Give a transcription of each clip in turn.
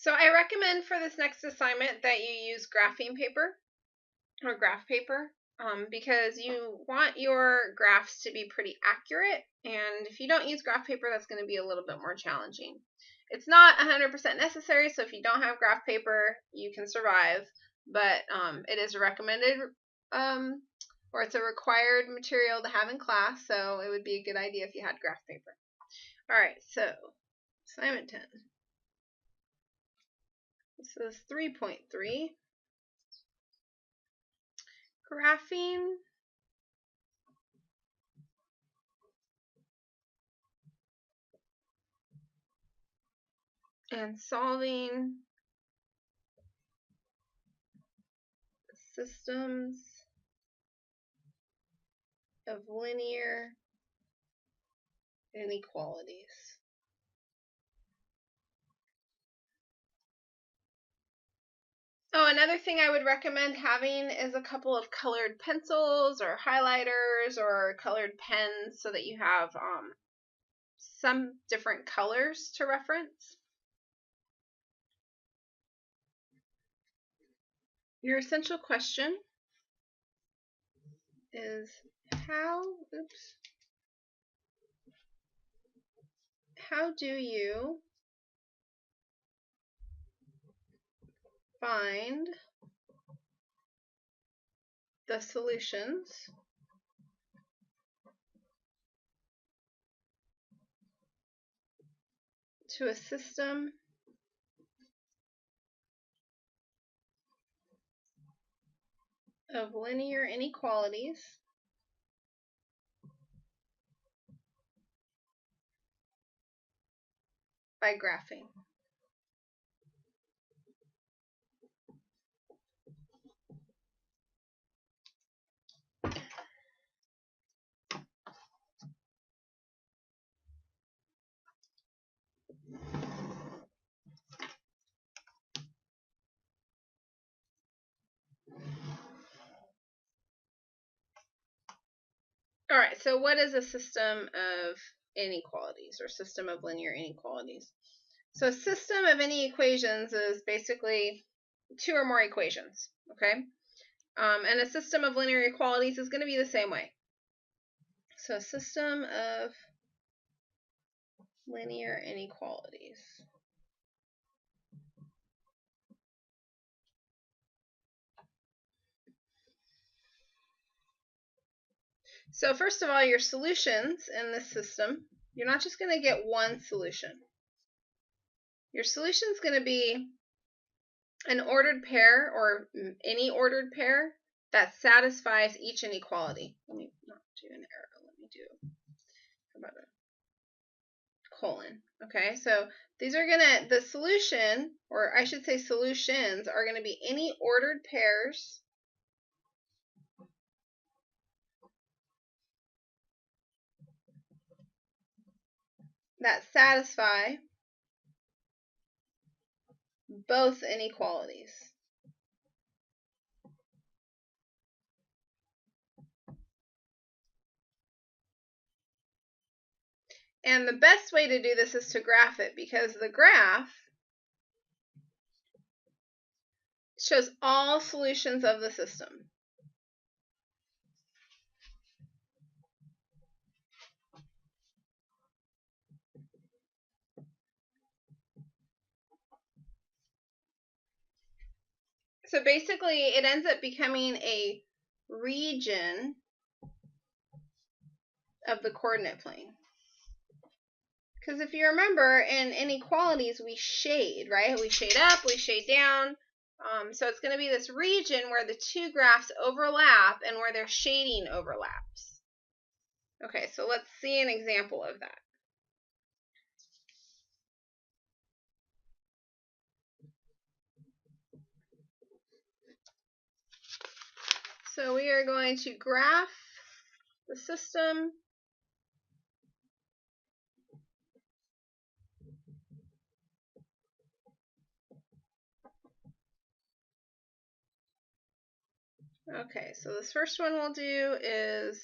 So I recommend for this next assignment that you use graphing paper or graph paper because you want your graphs to be pretty accurate, and if you don't use graph paper, that's going to be a little bit more challenging. It's not 100% necessary, so if you don't have graph paper, you can survive, but it is recommended or it's a required material to have in class, so it would be a good idea if you had graph paper. All right, so assignment 10. This is 3.3. Graphing and solving systems of linear inequalities. Oh, another thing I would recommend having is a couple of colored pencils or highlighters or colored pens so that you have some different colors to reference. Your essential question is how do you find the solutions to a system of linear inequalities by graphing? All right, so what is a system of inequalities or system of linear inequalities? So a system of any equations is basically two or more equations, okay? And a system of linear inequalities is going to be the same way. So a system of linear inequalities. So first of all, your solutions in this system, you're not just going to get one solution. Your solution is going to be an ordered pair or any ordered pair that satisfies each inequality. Let me not do an arrow. Let me do, how about a colon? Okay, so these are the solution, or I should say solutions, are going to be any ordered pairs that satisfy both inequalities. And the best way to do this is to graph it, because the graph shows all solutions of the system. So basically, it ends up becoming a region of the coordinate plane. Because if you remember, in inequalities, we shade, right? We shade up, we shade down. So it's going to be this region where the two graphs overlap and where their shading overlaps. Okay, so let's see an example of that. So we are going to graph the system Okay, so this first one we'll do is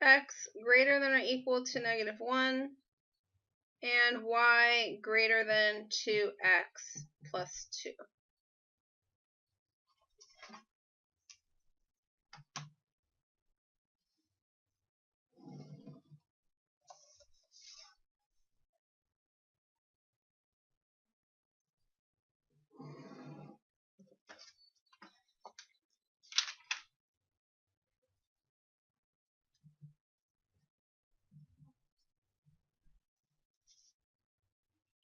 x greater than or equal to -1, and y greater than 2x plus 2.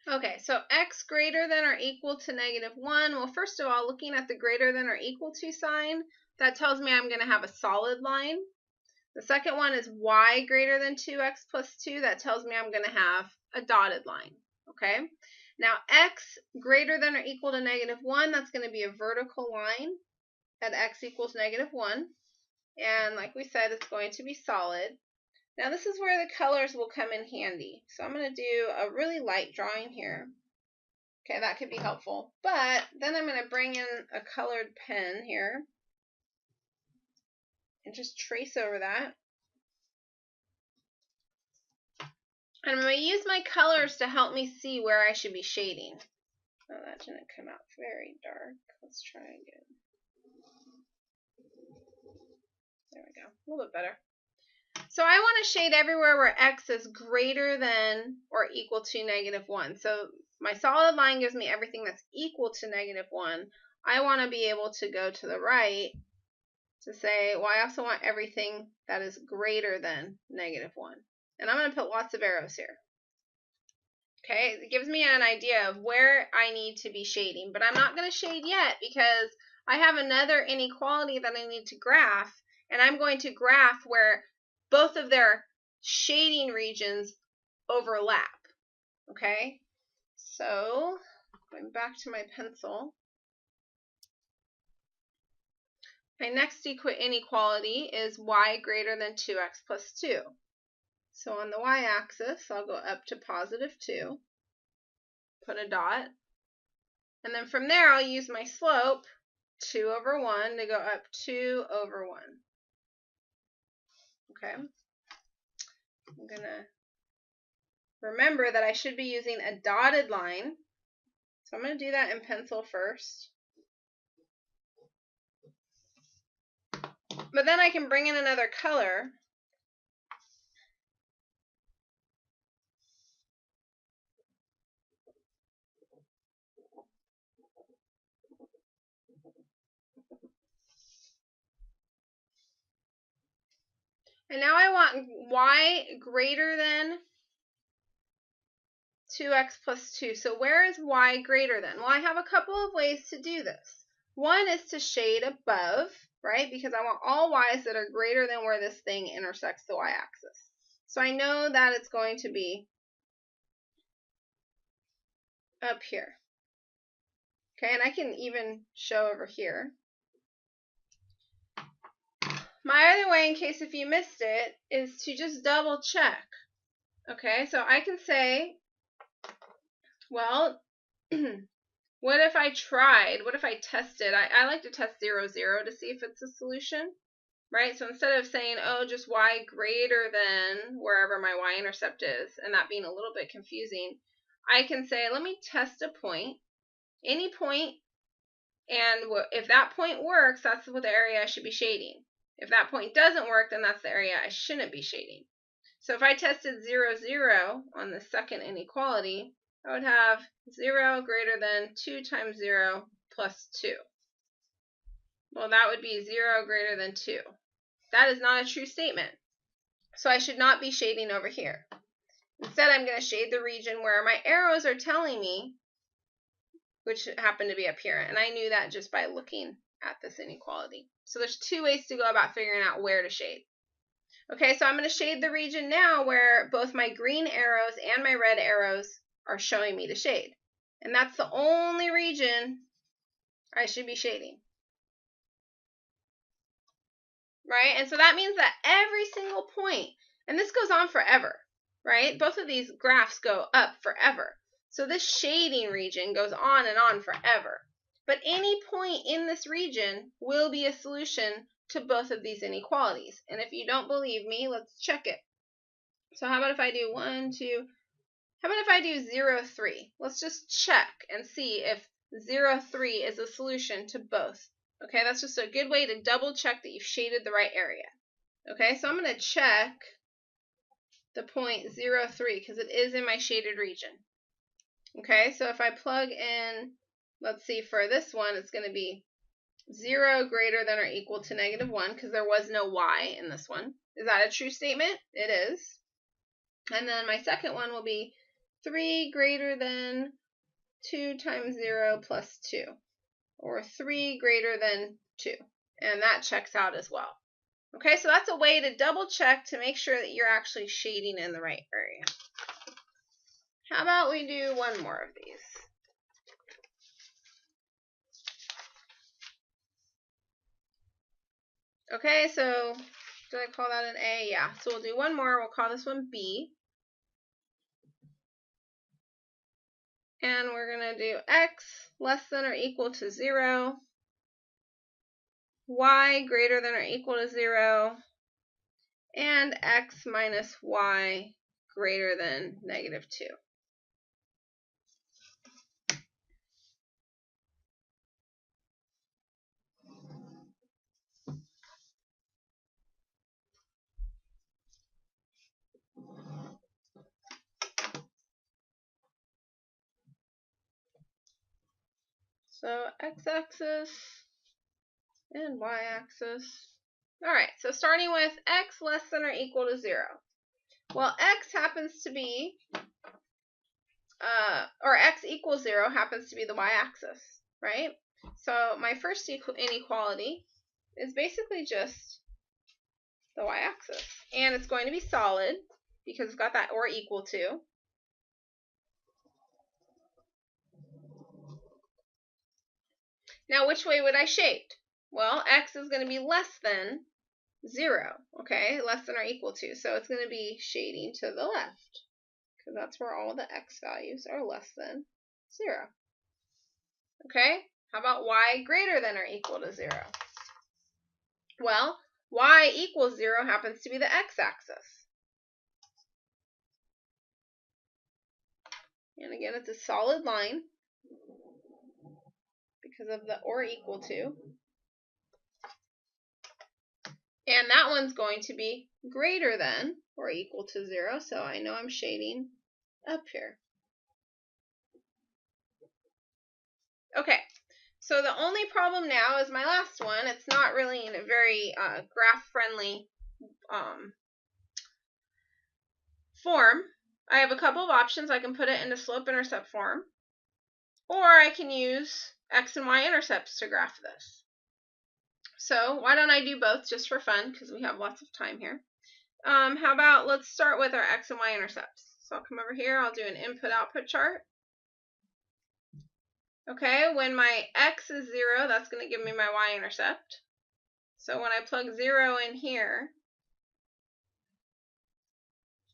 Okay, so x greater than or equal to -1. Well, first of all, looking at the greater than or equal to sign, that tells me I'm going to have a solid line. The second one is y greater than 2x plus 2. That tells me I'm going to have a dotted line. Okay, now x greater than or equal to -1, that's going to be a vertical line at x equals -1. And like we said, it's going to be solid. Now this is where the colors will come in handy. So I'm going to do a really light drawing here. Okay, that could be helpful. But then I'm going to bring in a colored pen here and just trace over that. And I'm going to use my colors to help me see where I should be shading. Oh, that didn't come out very dark. Let's try again. There we go. A little bit better. So I want to shade everywhere where x is greater than or equal to -1. So my solid line gives me everything that's equal to -1. I want to be able to go to the right to say, well, I also want everything that is greater than -1. And I'm going to put lots of arrows here. Okay, it gives me an idea of where I need to be shading, but I'm not going to shade yet because I have another inequality that I need to graph, and I'm going to graph where both of their shading regions overlap. Okay, so going back to my pencil, my next inequality is y greater than 2x plus 2. So on the y-axis, I'll go up to +2, put a dot, and then from there I'll use my slope, 2 over 1, to go up 2 over 1. Okay, I'm going to remember that I should be using a dotted line, so I'm going to do that in pencil first. But then I can bring in another color. And now I want y greater than 2x plus 2. So where is y greater than? Well, I have a couple of ways to do this. One is to shade above, right? Because I want all y's that are greater than where this thing intersects the y-axis. So I know that it's going to be up here. Okay, and I can even show over here. My other way, in case if you missed it, is to just double check. Okay, so I can say, well, what if I tried? What if I tested? I like to test 0, 0 to see if it's a solution, right? So instead of saying, oh, just y greater than wherever my y-intercept is, and that being a little bit confusing, I can say, let me test a point, any point, and if that point works, that's what the area I should be shading. If that point doesn't work, then that's the area I shouldn't be shading. So if I tested 0, 0 on the second inequality, I would have 0 greater than 2 times 0 plus 2. Well, that would be 0 greater than 2. That is not a true statement. So I should not be shading over here. Instead, I'm going to shade the region where my arrows are telling me, which happen to be up here. And I knew that just by looking at this inequality. So there's two ways to go about figuring out where to shade. Okay, so I'm going to shade the region now where both my green arrows and my red arrows are showing me to shade. And that's the only region I should be shading. Right? And so that means that every single point, and this goes on forever, right? Both of these graphs go up forever. So this shading region goes on and on forever. But any point in this region will be a solution to both of these inequalities. And if you don't believe me, let's check it. So how about if I do 1, 2, How about if I do 0, 3? Let's just check and see if 0, 3 is a solution to both. Okay, that's just a good way to double check that you've shaded the right area. Okay, so I'm going to check the point 0, 3 because it is in my shaded region. Okay, so if I plug in, let's see, for this one, it's going to be 0 greater than or equal to -1 because there was no y in this one. Is that a true statement? It is. And then my second one will be 3 greater than 2 times 0 plus 2, or 3 greater than 2. And that checks out as well. Okay, so that's a way to double check to make sure that you're actually shading in the right area. How about we do one more of these? Okay, so did I call that an A? Yeah, so we'll do one more. We'll call this one B. And we're going to do x less than or equal to 0, y greater than or equal to 0, and x minus y greater than -2. So x-axis and y-axis. All right, so starting with x less than or equal to 0. Well, x happens to be, or x equals 0 happens to be the y-axis, right? So my first inequality is basically just the y-axis. And it's going to be solid because it's got that or equal to. Now, which way would I shade? Well, x is going to be less than 0, okay? Less than or equal to. So it's going to be shading to the left because that's where all the x values are less than 0. Okay? How about y greater than or equal to 0? Well, y equals 0 happens to be the x-axis. And again, it's a solid line because of the or equal to. And that one's going to be greater than or equal to 0, so I know I'm shading up here. Okay, so the only problem now is my last one. It's not really in a very graph-friendly form. I have a couple of options. I can put it into slope-intercept form, or I can use x and y intercepts to graph this. So why don't I do both just for fun, because we have lots of time here. How about let's start with our x and y intercepts. So I'll come over here, I'll do an input-output chart. Okay, when my x is 0, that's going to give me my y-intercept. So when I plug 0 in here,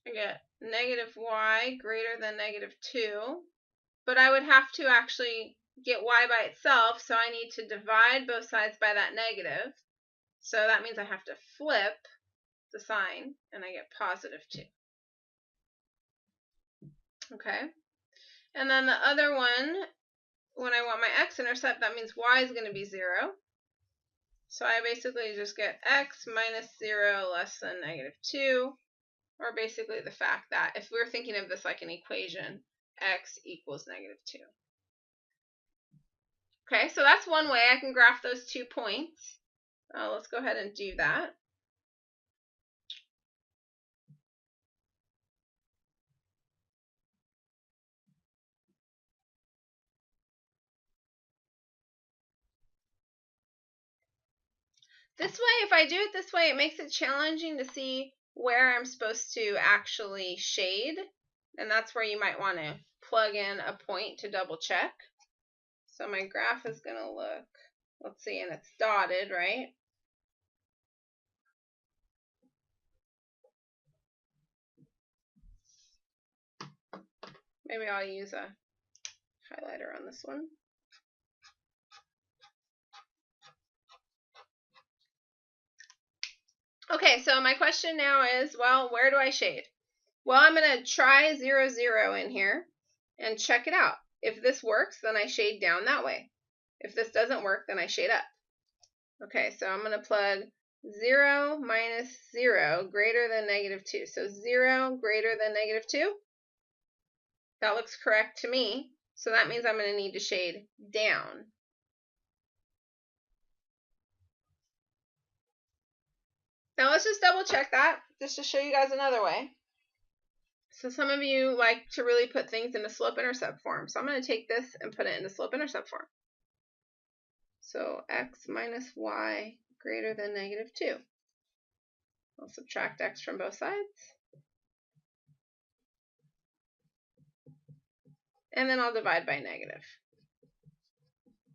I get -y greater than -2. But I would have to actually get y by itself, so I need to divide both sides by that negative. So that means I have to flip the sign, and I get +2. Okay, and then the other one, when I want my x-intercept, that means y is going to be 0. So I basically just get x minus 0 less than -2, or basically the fact that if we're thinking of this like an equation, x equals -2. Okay, so that's one way I can graph those 2 points. Let's go ahead and do that. This way, if I do it this way, it makes it challenging to see where I'm supposed to actually shade. And that's where you might want to plug in a point to double check. So my graph is going to look, let's see, and it's dotted, right? Maybe I'll use a highlighter on this one. Okay, so my question now is, well, where do I shade? Well, I'm going to try 0, 0 in here and check it out. If this works, then I shade down that way. If this doesn't work, then I shade up. Okay, so I'm going to plug 0 minus 0 greater than -2. So 0 greater than -2. That looks correct to me. So that means I'm going to need to shade down. Now let's just double check that, just to show you guys another way. So some of you like to really put things into slope-intercept form. So I'm going to take this and put it into slope-intercept form. So x minus y greater than -2. I'll subtract x from both sides. And then I'll divide by negative.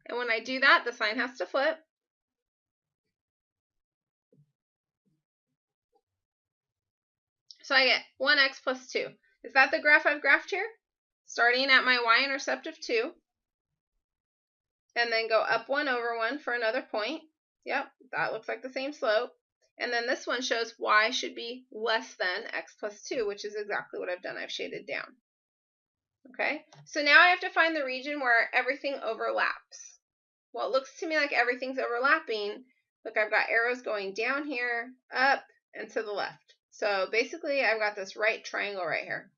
And when I do that, the sign has to flip. So I get 1x plus 2. Is that the graph I've graphed here? Starting at my y-intercept of 2. And then go up 1 over 1 for another point. Yep, that looks like the same slope. And then this one shows y should be less than x plus 2, which is exactly what I've done. I've shaded down. Okay, so now I have to find the region where everything overlaps. Well, it looks to me like everything's overlapping. Look, I've got arrows going down here, up, and to the left. So basically, I've got this right triangle right here.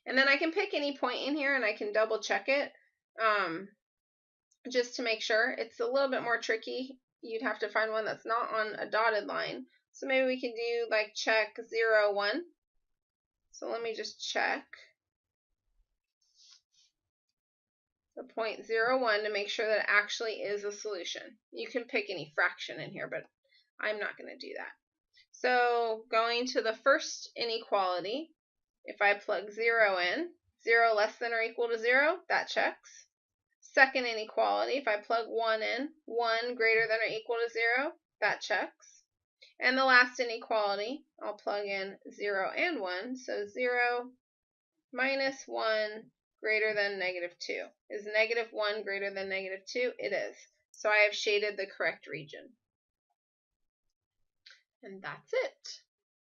And then I can pick any point in here and I can double check it just to make sure. It's a little bit more tricky. You'd have to find one that's not on a dotted line. So maybe we can do like check 0, 1. So let me just check the point 0, 1 to make sure that it actually is a solution. You can pick any fraction in here, but I'm not going to do that. So going to the first inequality, if I plug 0 in, 0 less than or equal to 0, that checks. Second inequality, if I plug 1 in, 1 greater than or equal to 0, that checks. And the last inequality, I'll plug in 0 and 1, so 0 minus 1 greater than -2. Is -1 greater than -2? It is. So I have shaded the correct region. And that's it.